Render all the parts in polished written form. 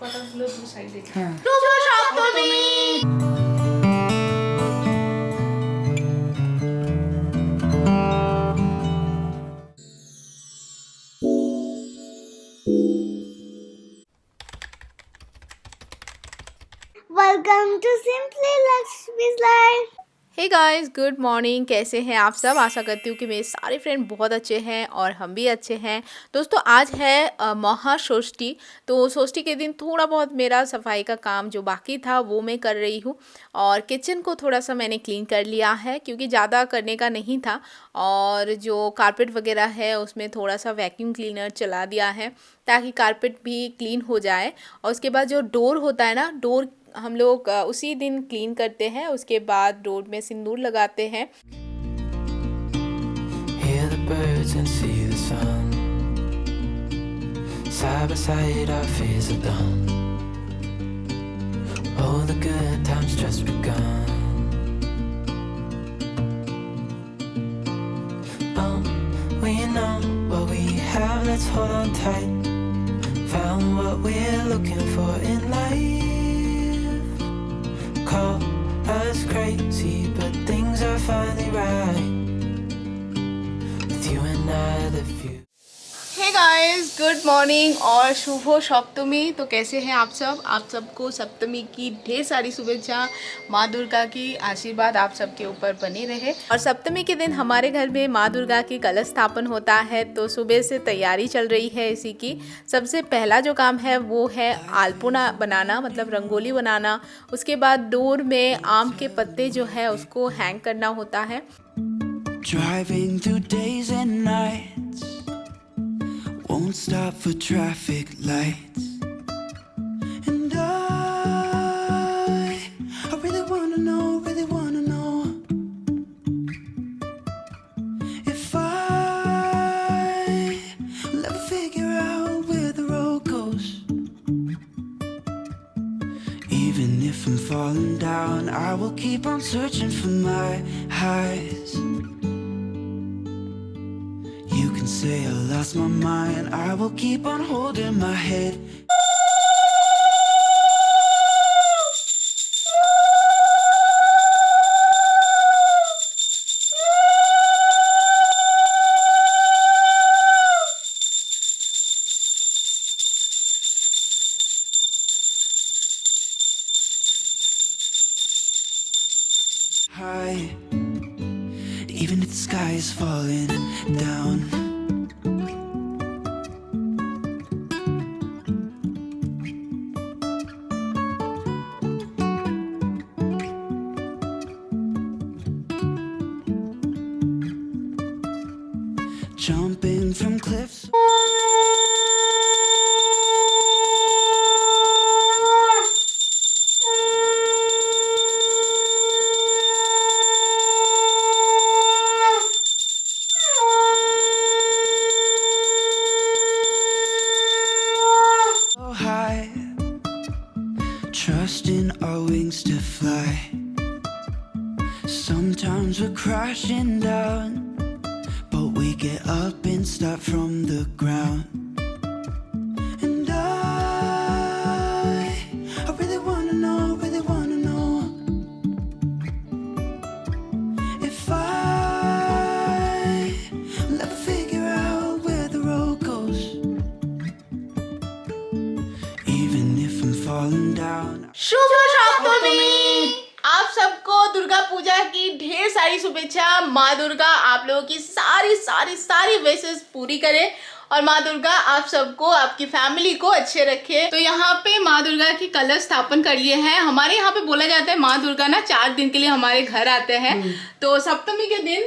Welcome to Simply Lakshmi's Life. Hey guys, good morning. कैसे हैं आप सब? आशा करती हूँ कि मेरे सारे फ्रेंड बहुत अच्छे हैं और हम भी अच्छे हैं। दोस्तों, आज है महाषष्ठी। तो षष्ठी के दिन थोड़ा बहुत मेरा सफाई का काम जो बाकी था वो मैं कर रही हूँ, और किचन को थोड़ा सा मैंने क्लीन कर लिया है क्योंकि ज़्यादा करने का नहीं था। और जो कारपेट वगैरह है उसमें थोड़ा सा वैक्यूम क्लीनर चला दिया है ताकि कारपेट भी क्लीन हो जाए। और उसके बाद जो डोर होता है ना, डोर हम लोग उसी दिन क्लीन करते हैं। उसके बाद डोर में सिंदूर लगाते हैं। Hear the birds and see the sun. Side by side our fears are done. All the good times just begun. We know what we have, let's hold on tight. Found what we're looking for in life. Call us crazy, but things are finally right. With you and I, the future. Hey guys, good morning और शुभ सप्तमी। तो कैसे हैं आप सब? आप सबको सप्तमी की ढेर सारी शुभेच्छा। माँ दुर्गा की आशीर्वाद आप सबके ऊपर बने रहे। और सप्तमी के दिन हमारे घर में माँ दुर्गा की कलश स्थापन होता है, तो सुबह से तैयारी चल रही है इसी की। सबसे पहला जो काम है वो है आलपना बनाना, मतलब रंगोली बनाना। उसके बाद डोर में आम के पत्ते जो है उसको हैंग करना होता है। Driving through days and nights, won't stop for traffic lights. And I really wanna know if will ever figure out where the road goes. Even if I'm falling down, I will keep on searching for my highs. You can say I lost my mind, I will keep on holding my head. High, even if the sky is falling down. Jumping from cliffs. So high, trusting our wings to fly. Sometimes we're crashing down, but we get up and start from the ground. And I really wanna know if will ever figure out where the road goes. Even if I'm falling down. शुभ सप्तमी! आप सबको दुर्गा पूजा की ढेर सारी शुभेच्छा। माँ दुर्गा आप लोगों की सारी सारी सारी विशेष पूरी करे और माँ दुर्गा आप सबको, आपकी फैमिली को अच्छे रखे। तो यहाँ पे माँ दुर्गा की कलश स्थापन कर लिए हैं। हमारे यहाँ पे बोला जाता है माँ दुर्गा ना 4 दिन के लिए हमारे घर आते हैं। तो सप्तमी के दिन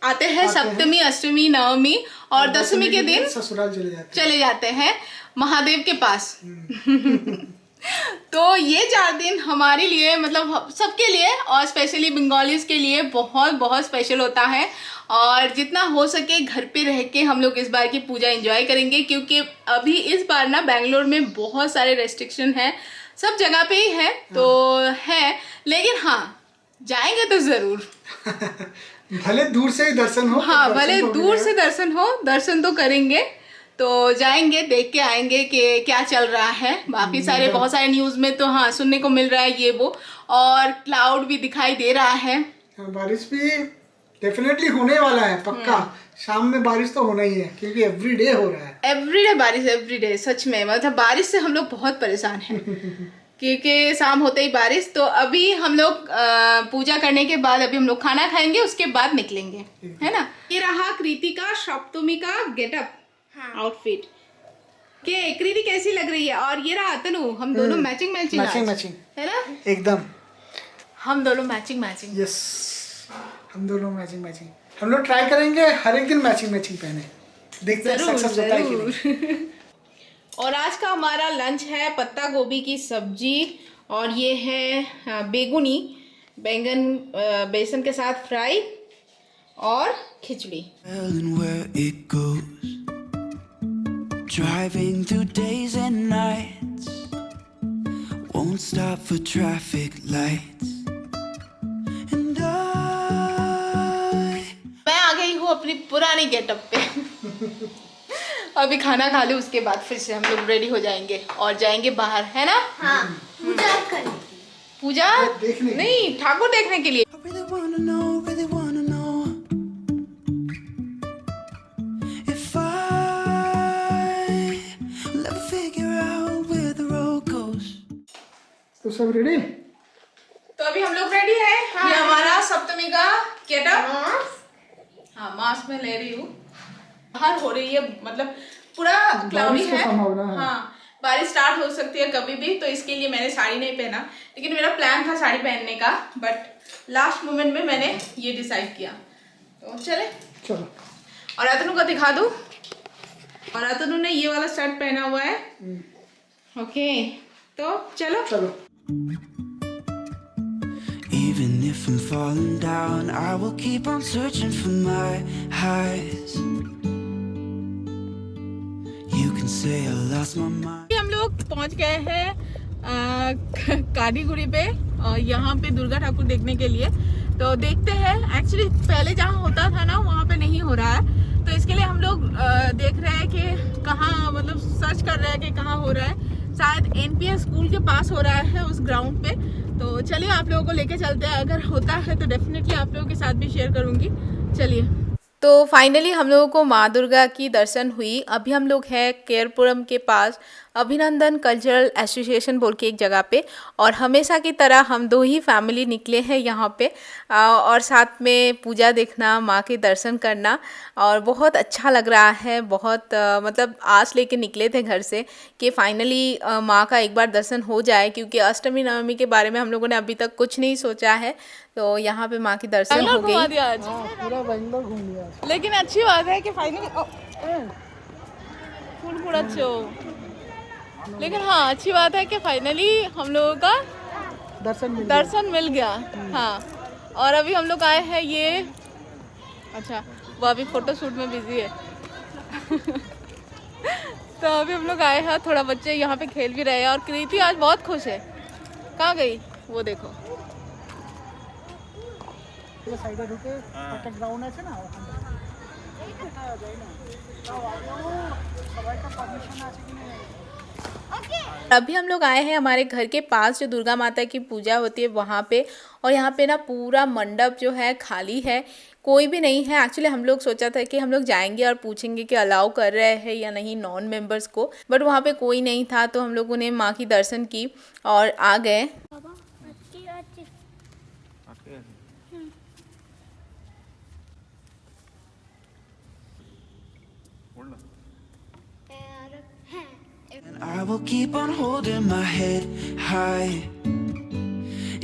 आते हैं, सप्तमी, अष्टमी, नवमी और दशमी के दिन ससुराल चले जाते हैं महादेव के पास। तो ये 4 दिन हमारे लिए, मतलब सबके लिए और स्पेशली बंगालीज के लिए बहुत बहुत स्पेशल होता है। और जितना हो सके घर पे रह के हम लोग इस बार की पूजा एंजॉय करेंगे, क्योंकि अभी इस बार ना बेंगलोर में बहुत सारे रेस्ट्रिक्शन हैं, सब जगह पे ही है तो है, लेकिन हाँ जाएंगे तो जरूर। भले दूर से ही दर्शन हो। हाँ, भले दूर से दर्शन हो, दर्शन तो करेंगे। तो जाएंगे, देख के आएंगे कि क्या चल रहा है। बाकी सारे बहुत सारे न्यूज़ में तो हाँ सुनने को मिल रहा है ये वो, और क्लाउड भी दिखाई दे रहा है। बारिश भी डेफिनेटली होने वाला है पक्का। शाम में बारिश तो होना ही है क्योंकि एवरीडे हो रहा है। एवरीडे बारिश, एवरीडे सच में, मतलब बारिश से हम लोग बहुत परेशान हैं क्योंकि शाम होते ही बारिश। तो अभी हम लोग पूजा करने के बाद अभी हम लोग खाना खाएंगे, उसके बाद निकलेंगे, है ना। ये रहा कृति का सप्तमी का गेटअप, आउटफिट के। कृति कैसी लग रही है? और ये रहा तनु, हम दोनों मैचिंग मैचिंग है ना, एकदम हम दोनों मैचिंग मैचिंग। यस, हम दोनों मैचिंग मैचिंग। हम लोग ट्राई करेंगे हर एक दिन मैचिंग मैचिंग पहने, देखते हैं सक्सेस होता है कि नहीं। और आज का हमारा लंच है पत्ता गोभी की सब्जी, और ये है बेगुनी, बैंगन बेसन के साथ फ्राई, और खिचड़ी। Driving through days and nights, won't stop for traffic lights, and मैं आ गई हूँ अपनी पुरानी गेटअप पे। अभी खाना खा लूँ, उसके बाद फिर से हम लोग रेडी हो जाएंगे और जाएंगे बाहर, है ना। हाँ, पूजा करने। पूजा नहीं, ठाकुर देखने के लिए। I really wanna know if I'll ever figure out where the road goes. तो सब रेडी? तो अभी हम लोग रेडी है। ये हमारा सप्तमी का गेटअप। हाँ, मास्क में ले रही हूँ। बाहर हो रही है, मतलब पूरा क्लाउडी है। हाँ, बारिश स्टार्ट हो सकती है कभी भी, तो इसके लिए मैंने साड़ी नहीं पहना। लेकिन मेरा प्लान था साड़ी पहनने का, बट लास्ट मोमेंट में मैंने ये डिसाइड किया। तो चलो। और अतनु को दिखा दूँ। और अतनु ने ये वाला शर्ट पहना हुआ है। ओके, तो चलो। Even if I'm falling down, I will keep on searching for my highs. You can say I lost my mind. हम लोग पहुंच गए हैं कालीगुड़ी पे, और यहाँ पे दुर्गा ठाकुर देखने के लिए। तो देखते हैं, एक्चुअली पहले जहाँ होता था ना वहाँ पे नहीं हो रहा है, तो इसके लिए हम लोग देख रहे हैं कि कहाँ, मतलब सर्च कर रहे हैं कि कहाँ हो रहा है। शायद एनपीएस स्कूल के पास हो रहा है, उस ग्राउंड पे। तो चलिए आप लोगों को लेके चलते हैं। अगर होता है तो डेफिनेटली आप लोगों के साथ भी शेयर करूँगी। चलिए। तो फाइनली हम लोगों को माँ दुर्गा की दर्शन हुई। अभी हम लोग हैं केरपुरम के पास अभिनंदन कल्चरल एसोसिएशन बोल के एक जगह पे, और हमेशा की तरह हम दो ही फैमिली निकले हैं यहाँ पे, और साथ में पूजा देखना, माँ के दर्शन करना, और बहुत अच्छा लग रहा है। बहुत मतलब आस लेके निकले थे घर से कि फाइनली माँ का एक बार दर्शन हो जाए, क्योंकि अष्टमी नवमी के बारे में हम लोगों ने अभी तक कुछ नहीं सोचा है। तो यहाँ पे माँ की दर्शन हो गई। पूरा बैंगलोर घूम लिया। लेकिन अच्छी बात है कि फाइनली फूल पूरा लेकिन हाँ, अच्छी बात है कि फाइनली हम लोगों का दर्शन मिल गया। हाँ, और अभी हम लोग आए हैं ये, अच्छा वो अभी फोटो शूट में बिजी है। तो अभी हम लोग आए हैं, थोड़ा बच्चे यहाँ पे खेल भी रहे हैं, और कृति आज बहुत खुश है। कहाँ गई वो देखो। अभी हम लोग आए हैं हमारे घर के पास जो दुर्गा माता की पूजा होती है वहाँ पे, और यहाँ पे ना पूरा मंडप जो है खाली है, कोई भी नहीं है। एक्चुअली हम लोग सोचा था कि हम लोग जाएंगे और पूछेंगे कि अलाउ कर रहे हैं या नहीं नॉन मेंबर्स को, बट वहाँ पे कोई नहीं था। तो हम लोगों ने माँ की दर्शन की और आ गए। And I will keep on holding my head high,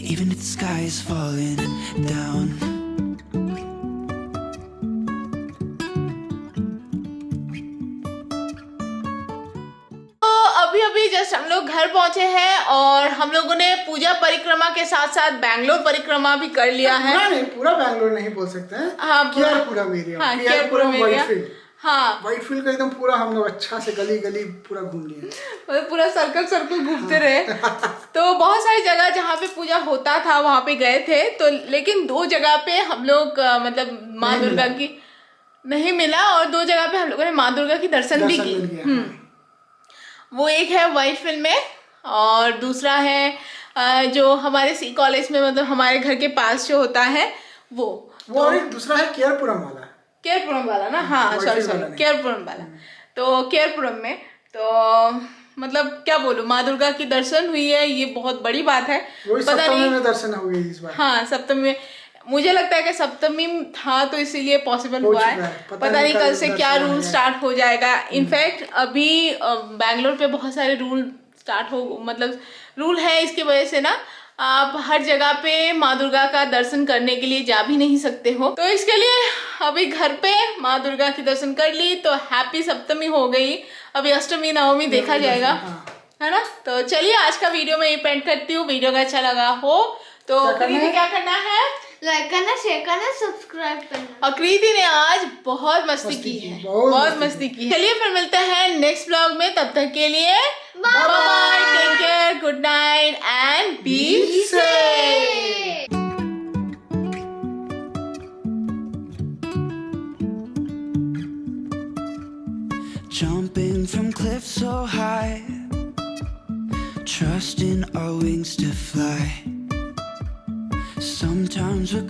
even if the sky is falling down. तो अभी जस्ट हम लोग घर पहुंचे हैं, और हम लोगों ने पूजा परिक्रमा के साथ साथ बैंगलोर परिक्रमा भी कर लिया है। पूरा बैंगलोर नहीं बोल सकते हैं। हाँ, केरपुरम एरिया। हाँ, केरपुरम एरिया। हाँ, व्हाइटफील्ड का एकदम पूरा हम लोग अच्छा से गली गली पूरा घूम लिए, मतलब पूरा सर्कल घूमते रहे। तो बहुत सारी जगह जहाँ पे पूजा होता था वहाँ पे गए थे, तो लेकिन दो जगह पे हम लोग मतलब माँ दुर्गा की नहीं मिला, और 2 जगह पे हम लोगों ने माँ दुर्गा की दर्शन भी की। मिल गया। वो एक है व्हाइट फील्ड में, और दूसरा है जो हमारे सी कॉलेज में, मतलब हमारे घर के पास जो होता है वो और एक दूसरा है केयरपुरम वाला। केयरपुरम वाला ना, हाँ White सॉरी Field वाला सॉरी, नहीं। केयरपुरम वाला। तो केयरपुरम में तो मतलब क्या बोलूं, माँ दुर्गा की दर्शन हुई है, ये बहुत बड़ी बात है। वही पता सप्तमी नहीं, में दर्शन हो गई इस बार। हाँ सप्तमी में, मुझे लगता है कि सप्तमी था तो इसीलिए पॉसिबल हो हुआ चुका है। है। पता नहीं कल से क्या दर्शन रूल है। स्टार्ट हो जाएगा। इनफैक्ट अभी बैंगलोर पे बहुत सारे रूल स्टार्ट हो, मतलब रूल है, इसकी वजह से ना आप हर जगह पे माँ दुर्गा का दर्शन करने के लिए जा भी नहीं सकते हो। तो इसके लिए अभी घर पे माँ दुर्गा की दर्शन कर ली तो हैप्पी सप्तमी हो गई। अभी अष्टमी नवमी देखा जाएगा, है ना। तो चलिए आज का वीडियो मैं ये पेंट करती हूँ। वीडियो का अच्छा लगा हो तो कृति क्या करना है, लाइक करना, शेयर करना, सब्सक्राइब करना। और कृति ने आज बहुत मस्ती की है, बहुत मस्ती की है। चलिए फिर मिलते हैं नेक्स्ट व्लॉग में, तब तक के लिए bye bye, take care, good night and be safe. Jumping from cliffs so high, trusting our wings to fly. Sometimes we're